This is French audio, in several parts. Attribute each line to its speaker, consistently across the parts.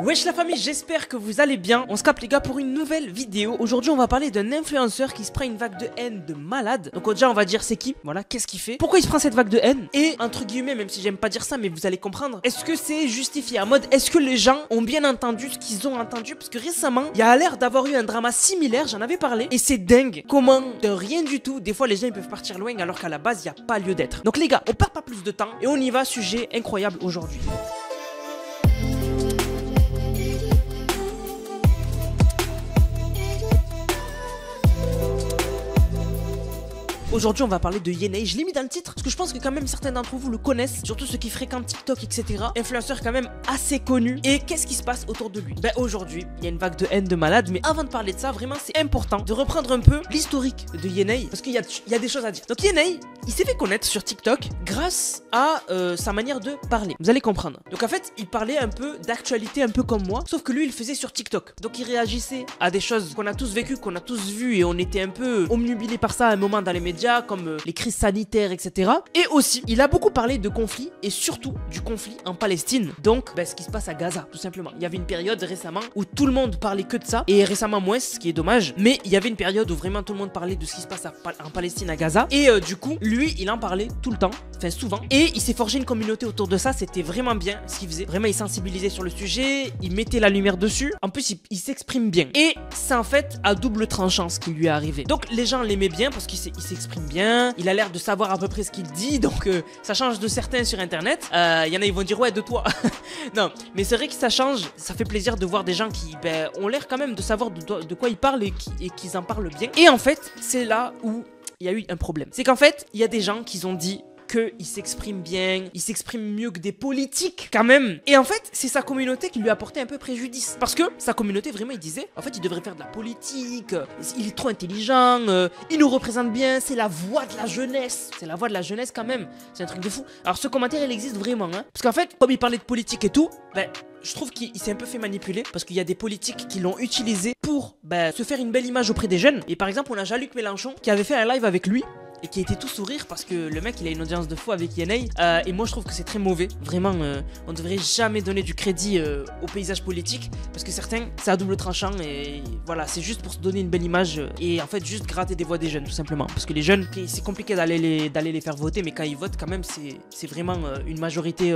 Speaker 1: Wesh la famille, j'espère que vous allez bien. On se capte les gars pour une nouvelle vidéo. Aujourd'hui on va parler d'un influenceur qui se prend une vague de haine de malade. Donc déjà on va dire c'est qui, voilà, qu'est-ce qu'il fait, pourquoi il se prend cette vague de haine. Et entre guillemets, même si j'aime pas dire ça, mais vous allez comprendre, est-ce que c'est justifié, en mode est-ce que les gens ont bien entendu ce qu'ils ont entendu. Parce que récemment il y a l'air d'avoir eu un drama similaire, j'en avais parlé. Et c'est dingue comment de rien du tout, des fois les gens ils peuvent partir loin alors qu'à la base il n'y a pas lieu d'être. Donc les gars, on perd pas plus de temps et on y va, sujet incroyable aujourd'hui. Aujourd'hui on va parler de Yenei, je l'ai mis dans le titre parce que je pense que quand même certains d'entre vous le connaissent, surtout ceux qui fréquentent TikTok etc. Influenceur quand même assez connu. Et qu'est-ce qui se passe autour de lui? Ben aujourd'hui il y a une vague de haine de malade. Mais avant de parler de ça, vraiment c'est important de reprendre un peu l'historique de Yenei, parce qu'il y a des choses à dire. Donc Yenei, il s'est fait connaître sur TikTok grâce à sa manière de parler, vous allez comprendre. Donc en fait il parlait un peu d'actualité, un peu comme moi, sauf que lui il le faisait sur TikTok. Donc il réagissait à des choses qu'on a tous vécues, qu'on a tous vues, et on était un peu omnubilés par ça à un moment dans les médias, comme les crises sanitaires, etc. Et aussi, il a beaucoup parlé de conflits, et surtout du conflit en Palestine. Donc, ce qui se passe à Gaza, tout simplement. Il y avait une période récemment où tout le monde parlait que de ça, et récemment moins, ce qui est dommage. Mais il y avait une période où vraiment tout le monde parlait de ce qui se passe en Palestine, à Gaza. Et du coup, lui, il en parlait tout le temps, enfin souvent. Et il s'est forgé une communauté autour de ça. C'était vraiment bien ce qu'il faisait. Vraiment, il sensibilisait sur le sujet, il mettait la lumière dessus. En plus, il s'exprime bien. Et c'est en fait à double tranchant ce qui lui est arrivé. Donc, les gens l'aimaient bien parce qu'il s'exprime bien, il a l'air de savoir à peu près ce qu'il dit, donc ça change de certains sur internet. Il y en a, ils vont dire ouais, de toi. Non, mais c'est vrai que ça change, ça fait plaisir de voir des gens qui ont l'air quand même de savoir de quoi ils parlent et qu'ils en parlent bien. Et en fait, c'est là où il y a eu un problème. C'est qu'en fait, il y a des gens qui ont dit qu'il s'exprime bien, il s'exprime mieux que des politiques quand même. Et en fait, c'est sa communauté qui lui a porté un peu préjudice. Parce que sa communauté, vraiment, il disait, en fait, il devrait faire de la politique, il est trop intelligent, il nous représente bien, c'est la voix de la jeunesse. C'est la voix de la jeunesse quand même. C'est un truc de fou. Alors ce commentaire, il existe vraiment, hein. Parce qu'en fait, comme il parlait de politique et tout, je trouve qu'il s'est un peu fait manipuler, parce qu'il y a des politiques qui l'ont utilisé pour se faire une belle image auprès des jeunes. Et par exemple, on a Jean-Luc Mélenchon qui avait fait un live avec lui et qui était tout sourire parce que le mec il a une audience de fou avec Yenei, et moi je trouve que c'est très mauvais. Vraiment, on devrait jamais donner du crédit au paysage politique, parce que certains c'est à double tranchant, et voilà, c'est juste pour se donner une belle image et en fait juste gratter des voix des jeunes tout simplement. Parce que les jeunes, c'est compliqué d'aller les faire voter, mais quand ils votent quand même c'est vraiment une majorité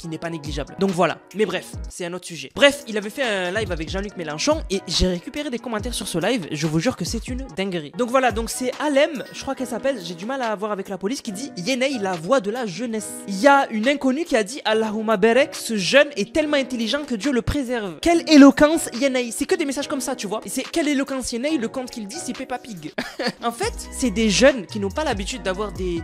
Speaker 1: qui n'est pas négligeable. Donc voilà, mais bref, c'est un autre sujet. Bref, il avait fait un live avec Jean-Luc Mélenchon et j'ai récupéré des commentaires sur ce live, je vous jure que c'est une dinguerie. Donc voilà, donc c'est Alem, je crois qu'elle s'appelle, j'ai du mal à avoir avec la police, qui dit Yenei, la voix de la jeunesse. Il y a une inconnue qui a dit Allahumma Berek, ce jeune est tellement intelligent que Dieu le préserve. Quelle éloquence Yenei. C'est que des messages comme ça, tu vois. Et c'est quelle éloquence Yenei, le conte qu'il dit c'est Peppa Pig. En fait, c'est des jeunes qui n'ont pas l'habitude d'avoir des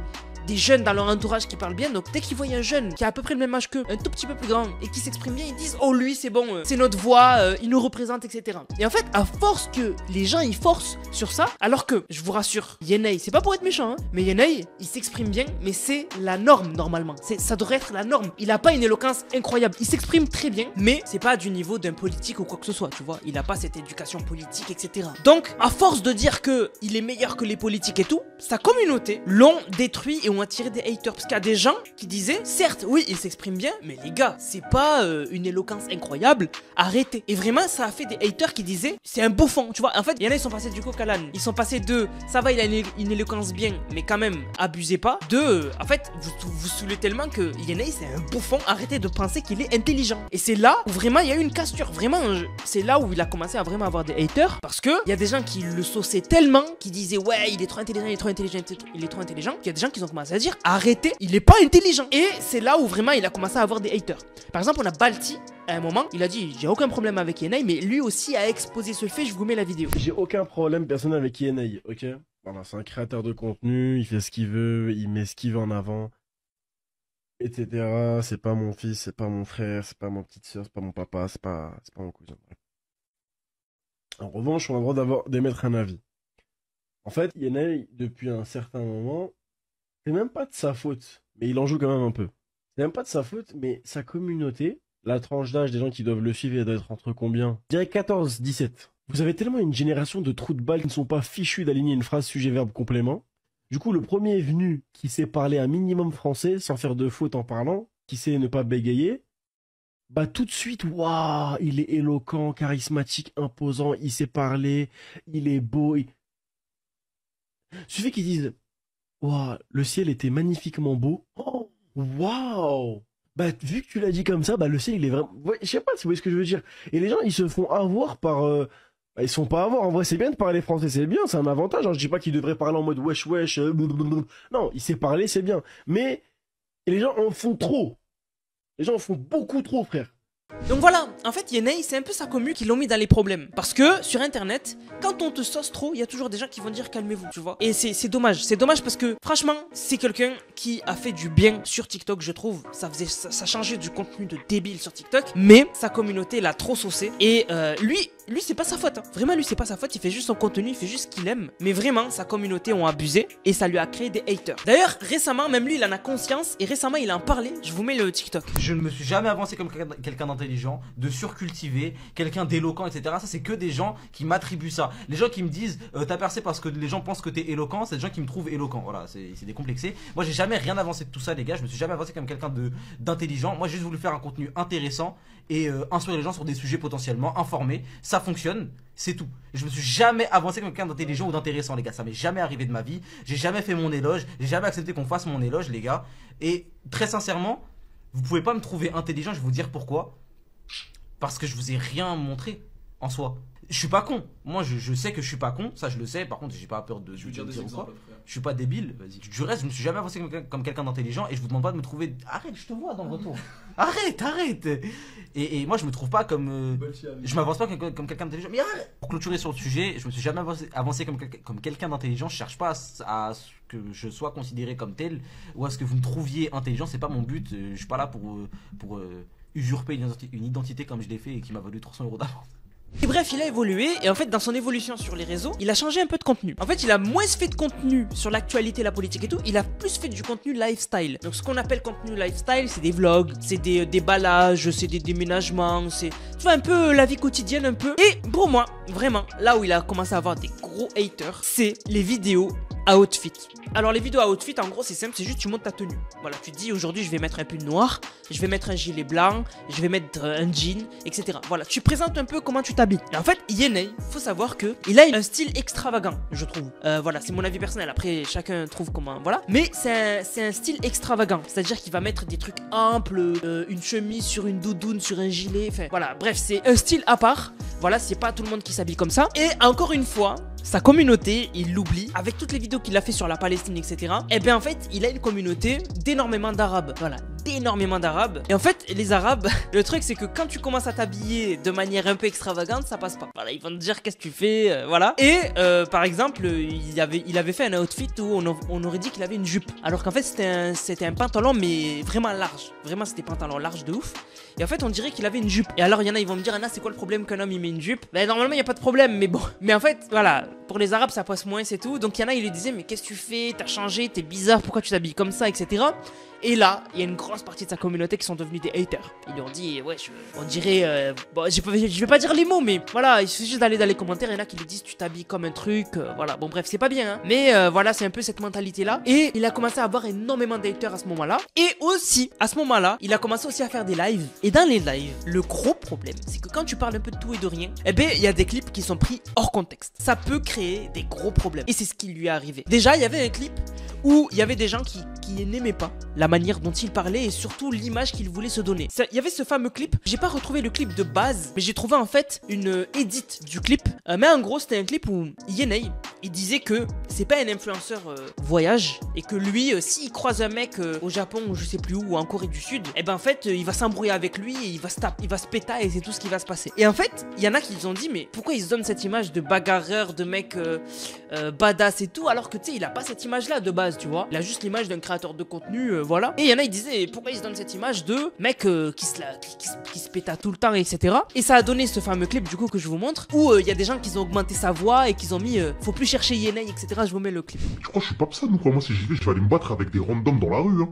Speaker 1: jeunes dans leur entourage qui parlent bien. Donc dès qu'ils voient un jeune qui a à peu près le même âge qu'eux, un tout petit peu plus grand, et qui s'exprime bien, ils disent oh lui c'est bon, c'est notre voix, il nous représente, etc. Et en fait, à force que les gens ils forcent sur ça, alors que je vous rassure, Yenei, c'est pas pour être méchant, hein, mais Yenei il s'exprime bien, mais c'est la norme normalement, ça devrait être la norme. Il a pas une éloquence incroyable, il s'exprime très bien, mais c'est pas du niveau d'un politique ou quoi que ce soit, tu vois. Il a pas cette éducation politique, etc. Donc à force de dire que il est meilleur que les politiques et tout, sa communauté l'ont détruit et ont attiré des haters. Parce qu'il y a des gens qui disaient certes oui il s'exprime bien, mais les gars c'est pas une éloquence incroyable, arrêtez. Et vraiment ça a fait des haters qui disaient c'est un bouffon, tu vois. En fait il y en a, ils sont passés du coq à l'âne, ils sont passés de ça va il a une éloquence bien mais quand même abusez pas, de en fait vous saoulez tellement que Yenei c'est un bouffon, arrêtez de penser qu'il est intelligent. Et c'est là où vraiment il y a eu une cassure, vraiment c'est là où il a commencé à vraiment avoir des haters, parce que il y a des gens qui le sauçaient tellement, qui disaient ouais il est trop intelligent, il est trop intelligent, il est trop intelligent, qu'il y a des gens qui ont commencé à dire arrêtez, il est pas intelligent. Et c'est là où vraiment il a commencé à avoir des haters. Par exemple on a Balti, à un moment il a dit j'ai aucun problème avec Yenei, mais lui aussi a exposé ce fait, je vous mets la vidéo.
Speaker 2: J'ai aucun problème personnel avec Yenei, ok. Voilà, c'est un créateur de contenu, il fait ce qu'il veut, il met ce qu'il veut en avant, etc. C'est pas mon fils, c'est pas mon frère, c'est pas ma petite soeur, c'est pas mon papa, c'est pas mon cousin. En revanche, on a le droit d'émettre un avis. En fait, Yenei, depuis un certain moment, c'est même pas de sa faute, mais il en joue quand même un peu. C'est même pas de sa faute, mais sa communauté, la tranche d'âge des gens qui doivent le suivre, elle doit être entre combien? Je dirais 14, 17. Vous avez tellement une génération de trous de balles qui ne sont pas fichus d'aligner une phrase sujet-verbe-complément. Du coup, le premier venu qui sait parler un minimum français, sans faire de faute en parlant, qui sait ne pas bégayer, bah tout de suite, waouh, il est éloquent, charismatique, imposant, il sait parler, il est beau. Suffit qu'ils disent, waouh, le ciel était magnifiquement beau. Oh, waouh! Bah, vu que tu l'as dit comme ça, bah, le ciel, il est vraiment. Ouais, je sais pas si vous voyez ce que je veux dire. Et les gens, ils se font avoir par. Bah, ils se font pas avoir. En vrai, c'est bien de parler français, c'est bien, c'est un avantage. Hein. Je dis pas qu'ils devraient parler en mode wesh wesh. Blablabla. Non, il sait parler, c'est bien. Mais les gens en font trop. Les gens en font beaucoup trop, frère.
Speaker 1: Donc voilà, en fait Yenei c'est un peu sa commu qui l'ont mis dans les problèmes. Parce que sur internet, quand on te sauce trop, il y a toujours des gens qui vont dire calmez-vous, tu vois. Et c'est dommage, parce que franchement, c'est quelqu'un qui a fait du bien sur TikTok, je trouve. Ça changeait du contenu de débile sur TikTok, mais sa communauté l'a trop saucé. Et lui c'est pas sa faute, hein. Vraiment lui c'est pas sa faute, il fait juste son contenu, il fait juste ce qu'il aime. Mais vraiment, sa communauté ont abusé et ça lui a créé des haters. D'ailleurs, récemment, même lui il en a conscience et récemment il en parlait, je vous mets le TikTok.
Speaker 3: Je ne me suis jamais avancé comme quelqu'un d'intelligent, de surcultivé, quelqu'un d'éloquent, etc. Ça, c'est que des gens qui m'attribuent ça. Les gens qui me disent t'as percé parce que les gens pensent que t'es éloquent, c'est des gens qui me trouvent éloquent. Voilà, c'est décomplexé. Moi, j'ai jamais rien avancé de tout ça, les gars. Je me suis jamais avancé comme quelqu'un d'intelligent. Moi, j'ai juste voulu faire un contenu intéressant et instruire les gens sur des sujets potentiellement informés. Ça fonctionne. C'est tout. Je me suis jamais avancé comme quelqu'un d'intelligent ou d'intéressant, les gars. Ça m'est jamais arrivé de ma vie. J'ai jamais fait mon éloge. J'ai jamais accepté qu'on fasse mon éloge, les gars. Et très sincèrement, vous pouvez pas me trouver intelligent. Je vais vous dire pourquoi. Parce que je vous ai rien montré en soi. Je suis pas con. Moi, je sais que je suis pas con. Ça, je le sais. Par contre, j'ai pas peur de dire des exemples. Je suis pas débile. Du reste, je me suis jamais avancé comme quelqu'un d'intelligent et je vous demande pas de me trouver. Arrête, je te vois dans le retour. Arrête. Et moi, je me trouve pas comme. Je m'avance pas comme quelqu'un d'intelligent. Mais arrête. Pour clôturer sur le sujet, je me suis jamais avancé comme quelqu'un d'intelligent. Je cherche pas à ce que je sois considéré comme tel ou à ce que vous me trouviez intelligent. C'est pas mon but. Je suis pas là pour usurper une identité comme je l'ai fait et qui m'a valu 300 € d'avance.
Speaker 1: Et bref, il a évolué et en fait dans son évolution sur les réseaux, il a changé un peu de contenu. En fait, il a moins fait de contenu sur l'actualité, la politique et tout, il a plus fait du contenu lifestyle. Donc ce qu'on appelle contenu lifestyle, c'est des vlogs, c'est des déballages, c'est des déménagements, c'est tu vois un peu la vie quotidienne un peu. Et pour moi, vraiment, là où il a commencé à avoir des gros haters, c'est les vidéos à outfit. Alors les vidéos à outfit, en gros c'est simple, c'est juste tu montes ta tenue. Voilà, tu te dis aujourd'hui je vais mettre un pull noir, je vais mettre un gilet blanc, je vais mettre un jean, etc. Voilà, tu présentes un peu comment tu t'habilles. Et en fait, Yenei, faut savoir que il a un style extravagant, je trouve. Voilà, c'est mon avis personnel. Après, chacun trouve comment, voilà. Mais c'est un style extravagant, c'est-à-dire qu'il va mettre des trucs amples, une chemise sur une doudoune, sur un gilet. Enfin, voilà, bref, c'est un style à part. Voilà, c'est pas tout le monde qui s'habille comme ça. Et encore une fois, sa communauté, il l'oublie, avec toutes les vidéos qu'il a fait sur la Palestine, etc. Et bien en fait, il a une communauté d'énormément d'Arabes. Voilà, d'énormément d'Arabes. Et en fait, les Arabes, le truc c'est que quand tu commences à t'habiller de manière un peu extravagante, ça passe pas. Voilà, ils vont te dire qu'est-ce que tu fais, voilà. Et par exemple, il avait fait un outfit où on aurait dit qu'il avait une jupe. Alors qu'en fait, c'était un pantalon, mais vraiment large. Vraiment, c'était pantalon large de ouf. Et en fait, on dirait qu'il avait une jupe. Et alors, il y en a, ils vont me dire, Anna, c'est quoi le problème qu'un homme il met une jupe? Ben, normalement, il n'y a pas de problème, mais bon. Mais en fait, voilà, pour les Arabes, ça passe moins, c'est tout. Donc, il y en a, ils lui disaient, mais qu'est-ce que tu fais? T'as changé, t'es bizarre, pourquoi tu t'habilles comme ça, etc. Et là, il y a une grosse partie de sa communauté qui sont devenus des haters. Ils lui ont dit, ouais, on dirait. Bon, je vais pas dire les mots, mais voilà, il suffit juste d'aller dans les commentaires. Il y en a qui lui disent, tu t'habilles comme un truc. Voilà, bon, bref, c'est pas bien, hein. Mais voilà, c'est un peu cette mentalité-là. Et il a commencé à avoir énormément de haters à ce moment-là. Et aussi, à ce moment-là, il a commencé aussi à faire des lives. Et dans les lives, le gros problème, c'est que quand tu parles un peu de tout et de rien, eh ben, il y a des clips qui sont pris hors contexte. Ça peut créer des gros problèmes. Et c'est ce qui lui est arrivé. Déjà, il y avait un clip où il y avait des gens qui n'aimaient pas la manière dont il parlait et surtout l'image qu'il voulait se donner. Il y avait ce fameux clip, j'ai pas retrouvé le clip de base, mais j'ai trouvé en fait une edit du clip. Mais en gros, c'était un clip où Yenei, il disait que c'est pas un influenceur voyage et que lui, s'il croise un mec au Japon ou je sais plus où, ou en Corée du Sud, et ben en fait, il va s'embrouiller avec lui et il va se péter et c'est tout ce qui va se passer. Et en fait, il y en a qui se ont dit, mais pourquoi il se donne cette image de bagarreur, de mec badass et tout, alors que tu sais, il a pas cette image-là de base, tu vois. Il a juste l'image d'un créateur de contenu, voilà. Et il y en a, ils disaient, pourquoi il se donne cette image de mec qui se péta tout le temps, etc. Et ça a donné ce fameux clip, du coup, que je vous montre, où il y a des gens qui ont augmenté sa voix et qui ont mis, faut plus chercher Yenei, etc. Je vous mets le clip.
Speaker 4: Tu crois que je suis pas ça, nous, quoi? Moi, si j'y vais, je vais aller me battre avec des randoms dans la rue, hein.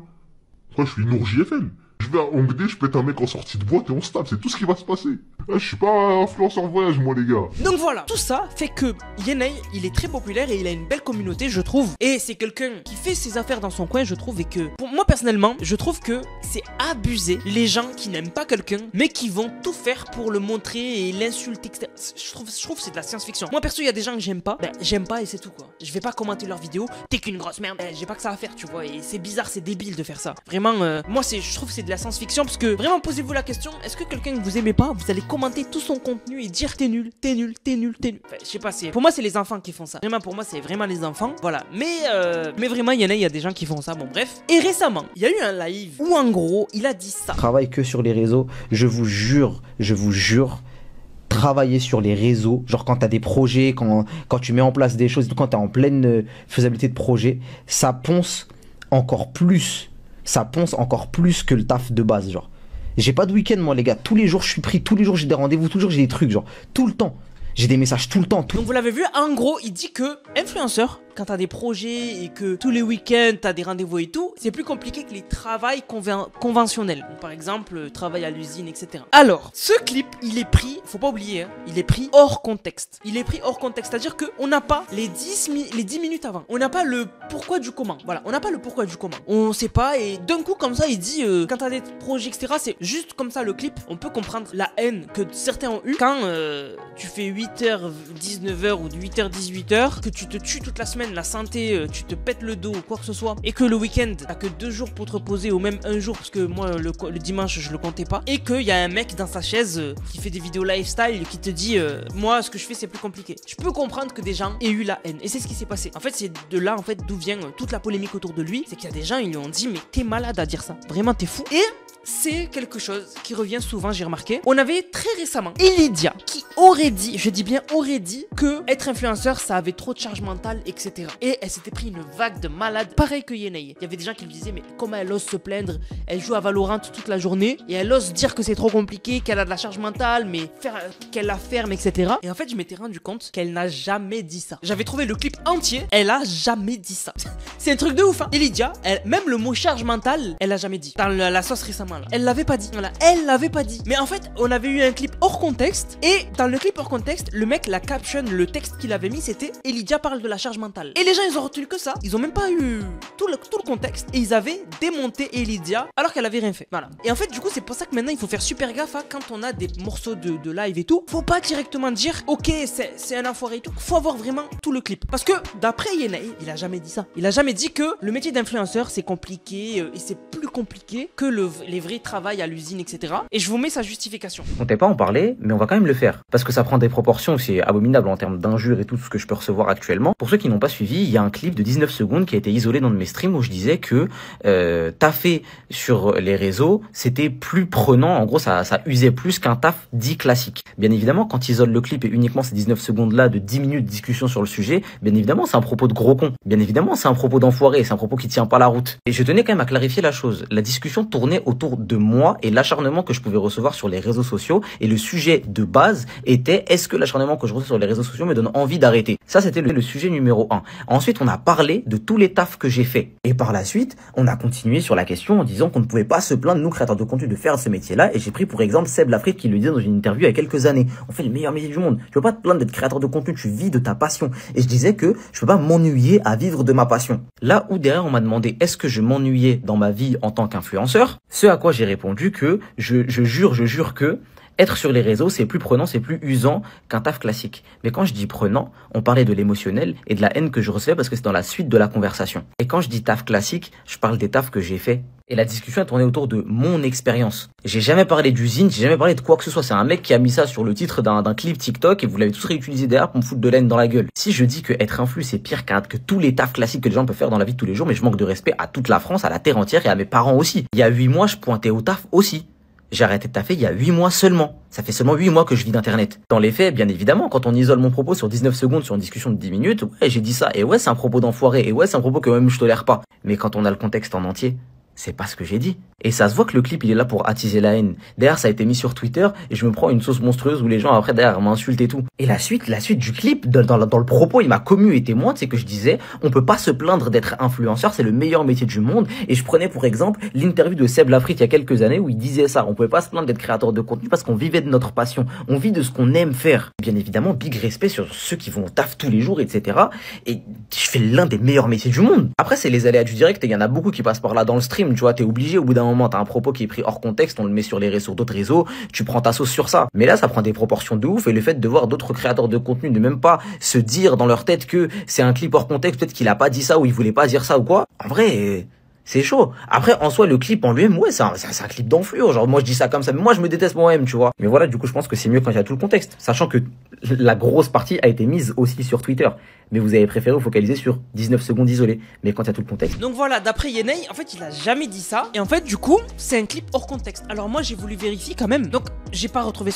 Speaker 4: Quoi, je suis Nour JFL. Je vais à Hongdae, je pète un mec en sortie de boîte et on se tape, c'est tout ce qui va se passer. Je suis pas influenceur voyage, moi, les gars.
Speaker 1: Donc voilà, tout ça fait que Yenei, il est très populaire et il a une belle communauté, je trouve. Et c'est quelqu'un qui fait ses affaires dans son coin, je trouve. Et que, pour moi personnellement, je trouve que c'est abusé les gens qui n'aiment pas quelqu'un, mais qui vont tout faire pour le montrer et l'insulter, etc. Je trouve que c'est de la science-fiction. Moi perso, il y a des gens que j'aime pas, j'aime pas et c'est tout quoi. Je vais pas commenter leurs vidéos, t'es qu'une grosse merde, j'ai pas que ça à faire, tu vois. Et c'est bizarre, c'est débile de faire ça. Vraiment, moi je trouve que c'est de la science-fiction parce que vraiment, posez-vous la question, est-ce que quelqu'un que vous aimez pas, vous allez commenter tout son contenu et dire t'es nul, t'es nul, t'es nul, t'es nul. Enfin, je sais pas, pour moi c'est les enfants qui font ça. Vraiment pour moi c'est vraiment les enfants. Voilà. Mais vraiment il y a des gens qui font ça. Bon bref. Et récemment, il y a eu un live où en gros il a dit ça.
Speaker 5: Travaille que sur les réseaux. Je vous jure. Travailler sur les réseaux, genre quand tu as des projets, quand tu mets en place des choses, quand tu es en pleine faisabilité de projet, ça ponce encore plus que le taf de base, genre. J'ai pas de week-end moi les gars, tous les jours je suis pris, tous les jours j'ai des rendez-vous, tous les jours j'ai des trucs, genre, tout le temps. J'ai des messages tout le temps.
Speaker 1: Donc vous l'avez vu, en gros, il dit que influenceur, quand t'as des projets et que tous les week-ends t'as des rendez-vous et tout, c'est plus compliqué que les travails conventionnels. Donc, par exemple, travail à l'usine, etc. Alors, ce clip, il est pris, faut pas oublier, hein, il est pris hors contexte. Il est pris hors contexte, c'est-à-dire qu'on n'a pas les 10 minutes avant. On n'a pas le pourquoi du comment. Voilà, on n'a pas le pourquoi du comment. On sait pas et d'un coup, comme ça, il dit quand t'as des projets, etc. C'est juste comme ça le clip. On peut comprendre la haine que certains ont eu quand tu fais 8h, 19h ou 8h, 18h, que tu te tues toute la semaine, la santé, tu te pètes le dos ou quoi que ce soit, et que le week-end, t'as que 2 jours pour te reposer, ou même 1 jour, parce que moi, le dimanche, je le comptais pas, et qu'il y a un mec dans sa chaise qui fait des vidéos lifestyle qui te dit moi, ce que je fais, c'est plus compliqué. Je peux comprendre que des gens aient eu la haine, et c'est ce qui s'est passé. En fait, c'est de là, en fait, d'où vient toute la polémique autour de lui, c'est qu'il y a des gens, ils lui ont dit, mais t'es malade à dire ça, vraiment, t'es fou. Et c'est quelque chose qui revient souvent, j'ai remarqué. On avait très récemment Elidia qui aurait dit, je dis bien aurait dit, que être influenceur ça avait trop de charge mentale, etc. Et elle s'était pris une vague de malades, pareil que Yenei. Il y avait des gens qui lui disaient, mais comment elle ose se plaindre? Elle joue à Valorant toute la journée et elle ose dire que c'est trop compliqué, qu'elle a de la charge mentale, mais qu'elle la ferme, etc. Et en fait, je m'étais rendu compte qu'elle n'a jamais dit ça. J'avais trouvé le clip entier, elle a jamais dit ça. C'est un truc de ouf, hein. Elidia, même le mot charge mentale, elle a jamais dit. Dans la sauce récemment. Elle l'avait pas dit, voilà, elle l'avait pas dit. Mais en fait, on avait eu un clip hors contexte. Et dans le clip hors contexte, le mec, la caption, le texte qu'il avait mis, c'était Elidia parle de la charge mentale. Et les gens, ils ont retenu que ça. Ils ont même pas eu tout le contexte. Et ils avaient démonté Elidia alors qu'elle avait rien fait. Voilà. Et en fait, du coup, c'est pour ça que maintenant, il faut faire super gaffe, hein, quand on a des morceaux de live et tout. Faut pas directement dire, ok, c'est un enfoiré et tout. Faut avoir vraiment tout le clip. Parce que d'après Yenei, il a jamais dit ça. Il a jamais dit que le métier d'influenceur, c'est compliqué et c'est plus compliqué que les vrais travail à l'usine, etc. Et je vous mets sa justification.
Speaker 5: On t'est pas en parler, mais on va quand même le faire. Parce que ça prend des proportions, c'est abominable en termes d'injures et tout ce que je peux recevoir actuellement. Pour ceux qui n'ont pas suivi, il y a un clip de 19 secondes qui a été isolé dans de mes streams où je disais que taffer sur les réseaux, c'était plus prenant. En gros, ça usait plus qu'un taf dit classique. Bien évidemment, quand ils isolent le clip et uniquement ces 19 secondes-là de 10 minutes de discussion sur le sujet, bien évidemment, c'est un propos de gros con. Bien évidemment, c'est un propos d'enfoiré, c'est un propos qui tient pas la route. Et je tenais quand même à clarifier la chose. La discussion tournait autour de moi et l'acharnement que je pouvais recevoir sur les réseaux sociaux, et le sujet de base était est-ce que l'acharnement que je reçois sur les réseaux sociaux me donne envie d'arrêter. Ça c'était le sujet numéro 1. Ensuite on a parlé de tous les tafs que j'ai fait, et par la suite on a continué sur la question en disant qu'on ne pouvait pas se plaindre nous créateurs de contenu de faire ce métier là, et j'ai pris pour exemple Seb Lafrite qui le disait dans une interview il y a quelques années, on fait le meilleur métier du monde, tu peux pas te plaindre d'être créateur de contenu, tu vis de ta passion. Et je disais que je peux pas m'ennuyer à vivre de ma passion. Là où derrière on m'a demandé est-ce que je m'ennuyais dans ma vie en tant qu'influenceur, ce à quoi j'ai répondu que je jure que être sur les réseaux, c'est plus prenant, c'est plus usant qu'un taf classique. Mais quand je dis prenant, on parlait de l'émotionnel et de la haine que je recevais parce que c'est dans la suite de la conversation. Et quand je dis taf classique, je parle des tafs que j'ai fait. Et la discussion a tourné autour de mon expérience. J'ai jamais parlé d'usine, j'ai jamais parlé de quoi que ce soit. C'est un mec qui a mis ça sur le titre d'un clip TikTok et vous l'avez tous réutilisé derrière pour me foutre de l'aine dans la gueule. Si je dis que être influ c'est pire que tous les tafs classiques que les gens peuvent faire dans la vie de tous les jours, mais je manque de respect à toute la France, à la terre entière et à mes parents aussi. Il y a 8 mois, je pointais au taf aussi. J'ai arrêté de taffer il y a 8 mois seulement. Ça fait seulement 8 mois que je vis d'internet. Dans les faits, bien évidemment, quand on isole mon propos sur 19 secondes sur une discussion de 10 minutes, ouais, j'ai dit ça, et ouais, c'est un propos d'enfoiré, et ouais, c'est un propos que même je tolère pas. Mais quand on a le contexte en entier, C'est pas ce que j'ai dit. Et ça se voit que le clip il est là pour attiser la haine. D'ailleurs ça a été mis sur Twitter et je me prends une sauce monstrueuse où les gens après derrière m'insultent et tout. Et la suite du clip, dans le propos, il m'a commu et témoin, c'est que je disais, on peut pas se plaindre d'être influenceur, c'est le meilleur métier du monde. Et je prenais pour exemple l'interview de Seb Lafrite il y a quelques années où il disait ça. On pouvait pas se plaindre d'être créateur de contenu parce qu'on vivait de notre passion. On vit de ce qu'on aime faire. Bien évidemment, big respect sur ceux qui vont au taf tous les jours, etc. Et je fais l'un des meilleurs métiers du monde. Après c'est les aléas du direct et il y en a beaucoup qui passent par là dans le stream, tu vois, t'es obligé au bout d'un moment, t'as un propos qui est pris hors contexte, on le met sur les réseaux, sur d'autres réseaux, tu prends ta sauce sur ça. Mais là, ça prend des proportions de ouf et le fait de voir d'autres créateurs de contenu ne même pas se dire dans leur tête que c'est un clip hors contexte, peut-être qu'il a pas dit ça ou il voulait pas dire ça ou quoi. En vrai, c'est chaud. Après, en soi, le clip en lui-même, ouais, c'est un clip d'enflure. Genre, moi, je dis ça comme ça, mais moi, je me déteste moi-même, tu vois. Mais voilà, du coup, je pense que c'est mieux quand il y a tout le contexte. Sachant que la grosse partie a été mise aussi sur Twitter. Mais vous avez préféré vous focaliser sur 19 secondes isolées. Mais quand il y a tout le contexte.
Speaker 1: Donc voilà, d'après Yenei, en fait, il a jamais dit ça. Et en fait, du coup, c'est un clip hors contexte. Alors moi, j'ai voulu vérifier quand même. Donc, j'ai pas retrouvé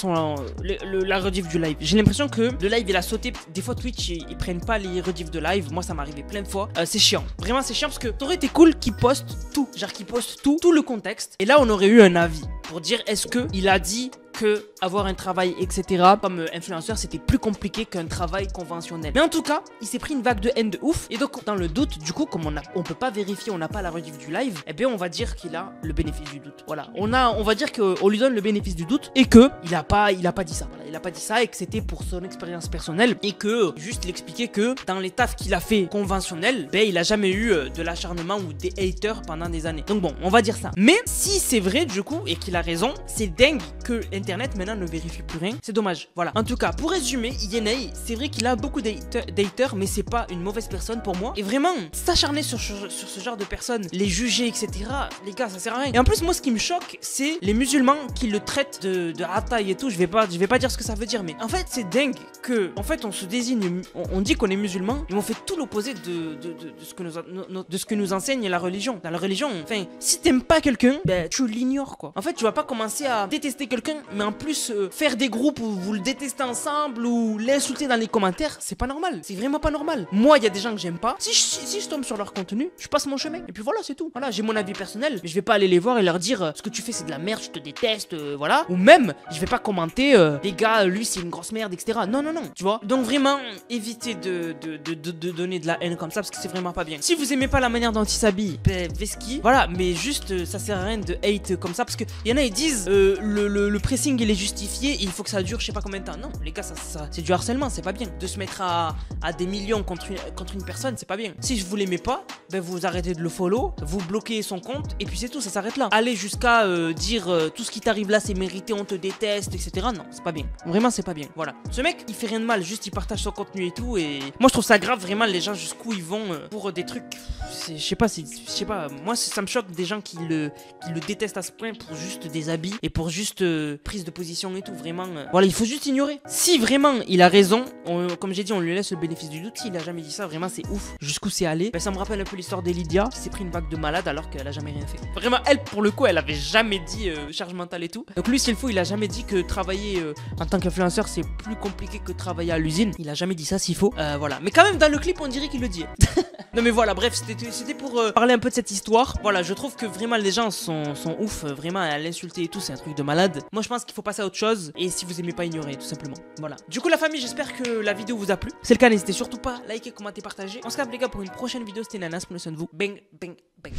Speaker 1: la rediff du live. J'ai l'impression que le live, il a sauté. Des fois, Twitch, ils prennent pas les rediffs de live. Moi, ça m'est arrivé plein de fois. C'est chiant. Vraiment, c'est chiant parce que ça aurait été cool qu'ils postent tout. Genre qu'ils postent tout le contexte. Et là, on aurait eu un avis pour dire est-ce que il a dit que avoir un travail, etc. comme influenceur, c'était plus compliqué qu'un travail conventionnel. Mais en tout cas, il s'est pris une vague de haine de ouf. Et donc, dans le doute, du coup, comme on peut pas vérifier, on n'a pas la rediff du live, eh bien, on va dire qu'il a le bénéfice du doute. Voilà. On va dire qu'on lui donne le bénéfice du doute et que il a pas dit ça. Voilà. Il a pas dit ça et que c'était pour son expérience personnelle et que juste il expliquait que dans les tafs qu'il a fait conventionnels, ben, il a jamais eu de l'acharnement ou des haters pendant des années. Donc bon, on va dire ça. Mais si c'est vrai, du coup, et qu'il a raison, c'est dingue que Internet maintenant ne vérifie plus rien. C'est dommage. Voilà. En tout cas, pour résumer, Yenei, c'est vrai qu'il a beaucoup d'haters, mais c'est pas une mauvaise personne pour moi. Et vraiment, s'acharner sur ce genre de personnes, les juger, etc. Les gars, ça sert à rien. Et en plus, moi, ce qui me choque, c'est les musulmans qui le traitent de hataï et tout. Je vais pas dire ce que ça veut dire, mais en fait, c'est dingue que, en fait, on se désigne, on dit qu'on est musulman, mais on fait tout l'opposé de ce que nous enseigne la religion. Dans la religion, enfin, si t'aimes pas quelqu'un, ben, tu l'ignores, quoi. En fait, tu vas pas commencer à détester quelqu'un, mais en plus faire des groupes où vous le détestez ensemble ou l'insulter dans les commentaires, c'est pas normal. C'est vraiment pas normal. Moi, il y a des gens que j'aime pas. Si je tombe sur leur contenu, je passe mon chemin. Et puis voilà, c'est tout. Voilà, j'ai mon avis personnel, mais je vais pas aller les voir et leur dire ce que tu fais c'est de la merde, je te déteste, voilà. Ou même, je vais pas commenter les gars, lui c'est une grosse merde, etc. Non, tu vois. Donc vraiment, évitez de donner de la haine comme ça parce que c'est vraiment pas bien. Si vous aimez pas la manière dont il s'habille, ben, Veski, voilà, mais juste ça sert à rien de hate comme ça parce que y en a ils disent le pressing il est justifié, il faut que ça dure je sais pas combien de temps. Non, les gars, ça c'est du harcèlement, c'est pas bien. De se mettre à des millions contre une personne, c'est pas bien. Si je vous l'aimez pas, ben vous arrêtez de le follow, vous bloquez son compte et puis c'est tout, ça s'arrête là. Aller jusqu'à dire tout ce qui t'arrive là c'est mérité, on te déteste, etc. Non, c'est pas bien. Vraiment, c'est pas bien. Voilà. Ce mec, il fait rien de mal, juste il partage son contenu et tout. Et moi, je trouve ça grave vraiment les gens jusqu'où ils vont pour des trucs. Je sais pas. Moi, ça me choque des gens qui le détestent à ce point pour juste des habits et pour juste prise de position et tout. Vraiment. Voilà, il faut juste ignorer. Si vraiment il a raison, comme j'ai dit, on lui laisse le bénéfice du doute. S'il a jamais dit ça, vraiment, c'est ouf. Jusqu'où c'est allé. Ben, ça me rappelle un peu l'histoire d'Elydia qui s'est pris une vague de malade alors qu'elle a jamais rien fait. Vraiment, elle, pour le coup, elle avait jamais dit charge mentale et tout. Donc lui, s'il faut, il a jamais dit que travailler en tant qu'influenceur c'est plus compliqué que travailler à l'usine. Il a jamais dit ça, s'il faut. Voilà. Mais quand même, dans le clip, on dirait qu'il le dit. Non mais voilà, bref, c'était pour parler un peu de cette histoire. Voilà, je trouve que vraiment les gens sont ouf. Vraiment, à l'insulter et tout, c'est un truc de malade. Moi, je pense qu'il faut passer à autre chose. Et si vous aimez pas, ignorer, tout simplement. Voilà. Du coup, la famille, j'espère que la vidéo vous a plu. Si c'est le cas, n'hésitez surtout pas à liker, commenter, partager. On se capte les gars pour une prochaine vidéo. C'était Nanas, prenez soin de vous. Bang, bang, bang.